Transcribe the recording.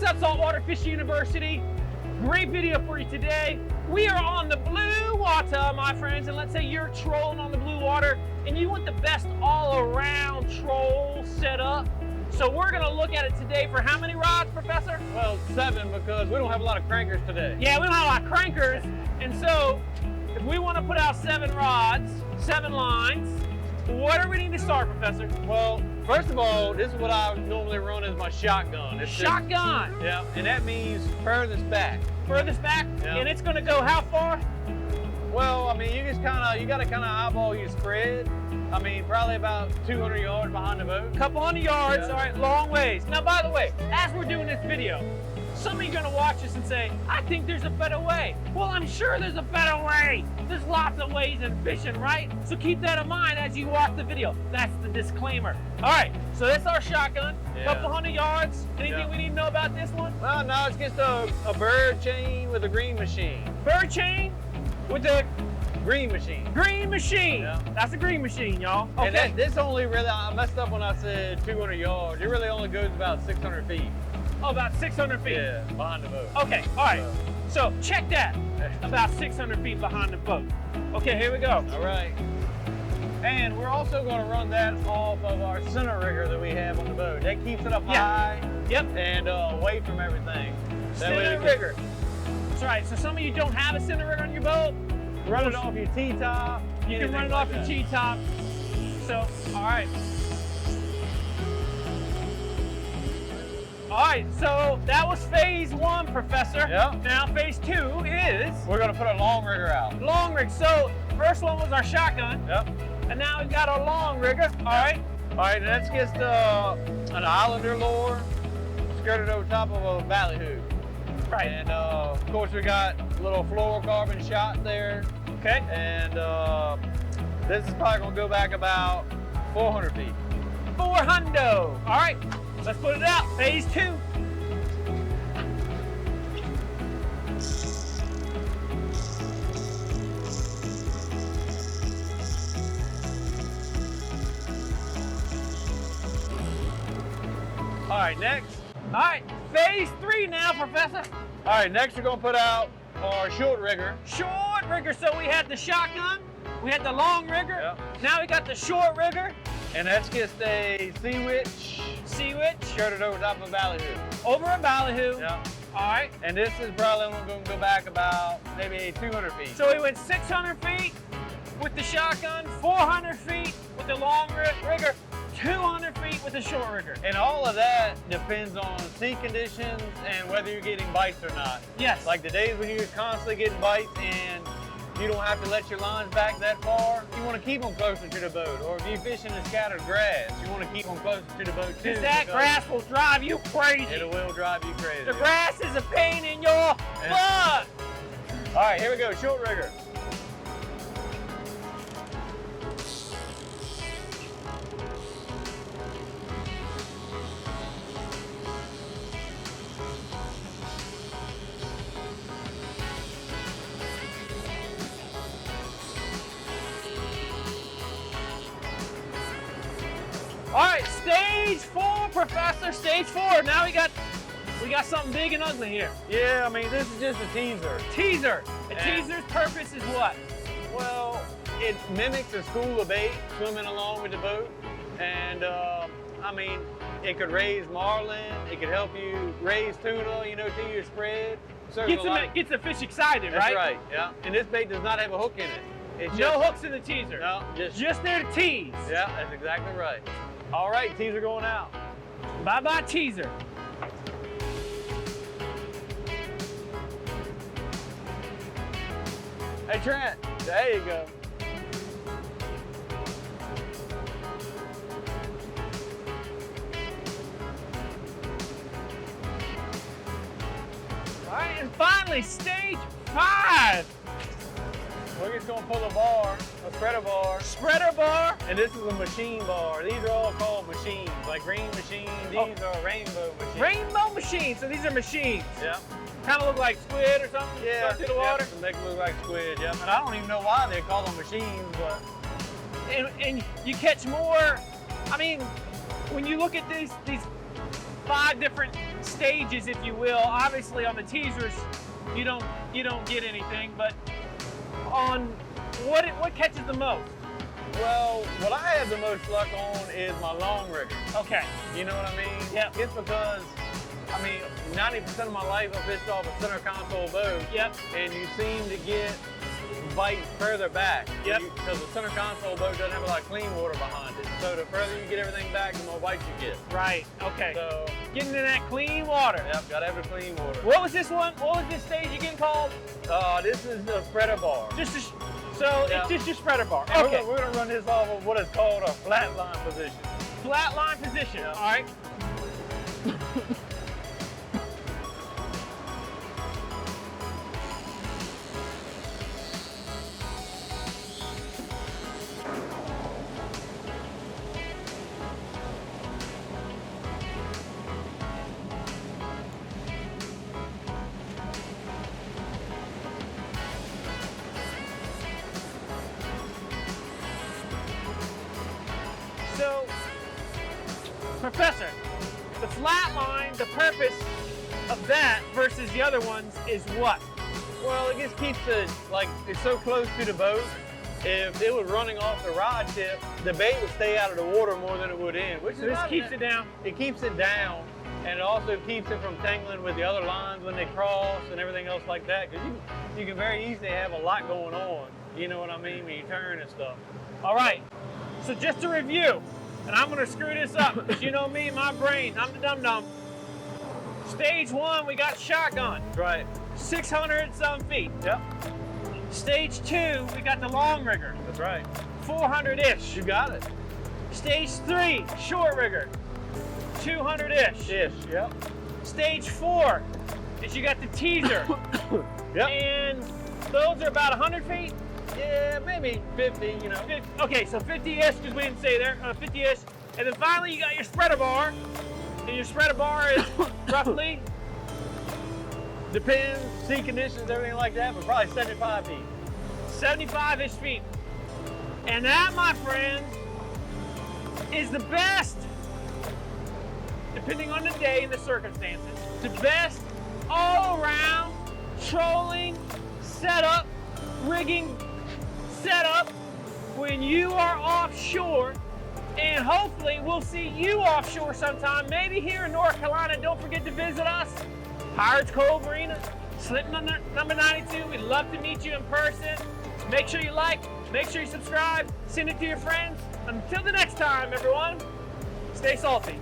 What's up, Saltwater Fish University? Great video for you today. We are on the blue water, my friends, and let's say you're trolling on the blue water and you want the best all-around troll setup. So we're gonna look at it today for how many rods, Professor? Well, 7, because we don't have a lot of crankers today. Yeah, we don't have a lot of crankers, and so if we want to put out 7 rods, 7 lines, what do we need to start, Professor? Well, first of all, this is what I normally run as my shotgun. It's Shotgun. Just, yeah, and that means furthest back. Furthest back, Yeah. and it's gonna go how far? Well, I mean, you gotta kind of eyeball your spread. I mean, probably about 200 yards behind the boat. Couple hundred yards, Yeah. all right, long ways. Now, by the way, as we're doing this video, some of you are gonna watch this and say, I think there's a better way. Well, I'm sure there's a better way. There's lots of ways in fishing, right? So keep that in mind as you watch the video. That's the disclaimer. All right, so that's our shotgun. Yeah. Couple hundred yards. Anything Yeah. we need to know about this one? Well, no, it's just a bird chain with a green machine. Bird chain with the Green machine. green machine. Yeah. That's a green machine, y'all. Okay. And this only really, I messed up when I said 200 yards. It really only goes about 600 feet. Oh, about 600 feet. Yeah, behind the boat. Okay, all right. So check that. About 600 feet behind the boat. Okay, here we go. All right. And we're also going to run that off of our center rigger that we have on the boat. That keeps it up Yeah. high Yep. and away from everything. That way Center we can rigger. That's right. So some of you don't have a center rigger on your boat. run it off your T-top. You can run it off your T-top. So, all right. All right, so that was phase 1, Professor. Yeah. Now phase 2 is We're going to put a long rigger out. long rig. So first one was our shotgun, Yep. and now we've got our long rigger. All right. All right, and that's just an Islander lure skirted over top of a ballyhoo. Right. And of course we got a little fluorocarbon shot there. Okay. And this is probably going to go back about 400 feet. 400. All right, let's put it out. Phase 2. All right, next. All right, phase 3 now, Professor. All right, next we're going to put out our short rigger. Short rigger. So we had the shotgun, we had the long rigger. Yep. Now we got the short rigger. And that's just a sea witch Sea witch skirted over top of a ballyhoo. over a ballyhoo. Yeah. All right. And this is probably only going to go back about maybe 200 feet. So we went 600 feet with the shotgun, 400 feet with the long rigger, 200 feet with the short rigger. And all of that depends on sea conditions and whether you're getting bites or not. Yes. Like the days when you're constantly getting bites and you don't have to let your lines back that far, you want to keep them closer to the boat. Or if you're fishing in scattered grass, you want to keep them closer to the boat too. because that grass will drive you crazy. It will drive you crazy. The grass is a pain in your butt. All right, here we go, short rigger. All right, stage 4, Professor. Stage 4. Now we got something big and ugly here. Yeah, I mean, this is just a teaser. Teaser. The Yeah. teaser's purpose is what? Well, it mimics a school of bait swimming along with the boat. And, I mean, it could raise marlin. It could help you raise tuna, you know, to your spread. Gets the fish excited, That's right? right, yeah. And this bait does not have a hook in it. It's No just, hooks in the teaser. No, Just there to tease. yeah, that's exactly right. All right, teaser going out. Bye-bye teaser. Hey, Trent, there you go. All right, and finally, stage 5. We're just gonna pull a bar, a spreader bar. Spreader bar. And this is a machine bar. These are all called machines, like green machines. These are rainbow machines. Rainbow machines. So these are machines. Yeah. Kind of look like squid or something. Yeah. Stuck to the water. Yeah, to make them look like squid. Yeah. And I don't even know why they call them machines, but And you catch more. I mean, when you look at these 5 different stages, if you will. Obviously, on the teasers, you don't get anything, but on what catches the most? Well, what I have the most luck on is my long rigger. Okay. You know what I mean? Yeah. It's because, I mean, 90% of my life I fished off a center console boat. Yep. And you seem to get bites further back. Yep. Because the center console boat doesn't have a lot of clean water behind it. So the further you get everything back, the more bites you get. Right. Okay. So, getting in that clean water. yep, gotta have the clean water. What was this one? What was this stage again called? This is the spreader bar. So Yeah. it's just your spreader bar. And Okay. we're gonna run this off of what is called a flat line position. Flat line position. Yeah. All right. So, Professor, the flat line, the purpose of that versus the other ones is what? Well, it just keeps it, like, it's so close to the boat. If it was running off the rod tip, the bait would stay out of the water more than it would in. Which So is this not- keeps it down. It keeps it down, and it also keeps it from tangling with the other lines when they cross and everything else like that. Because you can very easily have a lot going on. You know what I mean? When you turn and stuff. All right. So just to review, and I'm gonna screw this up because you know me, my brain, I'm the dum-dum. Stage one, we got shotgun, Right. 600 some feet. Yep. Stage two, we got the long rigger, That's right. 400-ish. You got it. Stage three, short rigger, 200-ish. Ish. Yep. Stage four is you got the teaser, Yep. and those are about 100 feet. Yeah, maybe 50. You know. Okay, so 50-ish, because we didn't say there, 50-ish. And then finally you got your spreader bar. And your spreader bar is roughly, Depends, sea conditions, everything like that, but probably 75 feet. 75-ish feet. And that, my friend, is the best, depending on the day and the circumstances, the best all-around trolling setup, rigging setup when you are offshore. And hopefully we'll see you offshore sometime, maybe here in North Carolina. Don't forget to visit us, Pirates Cove Marina, slip number 92. We'd love to meet you in person. Make sure you like, make sure you subscribe, send it to your friends. Until the next time, everyone, stay salty.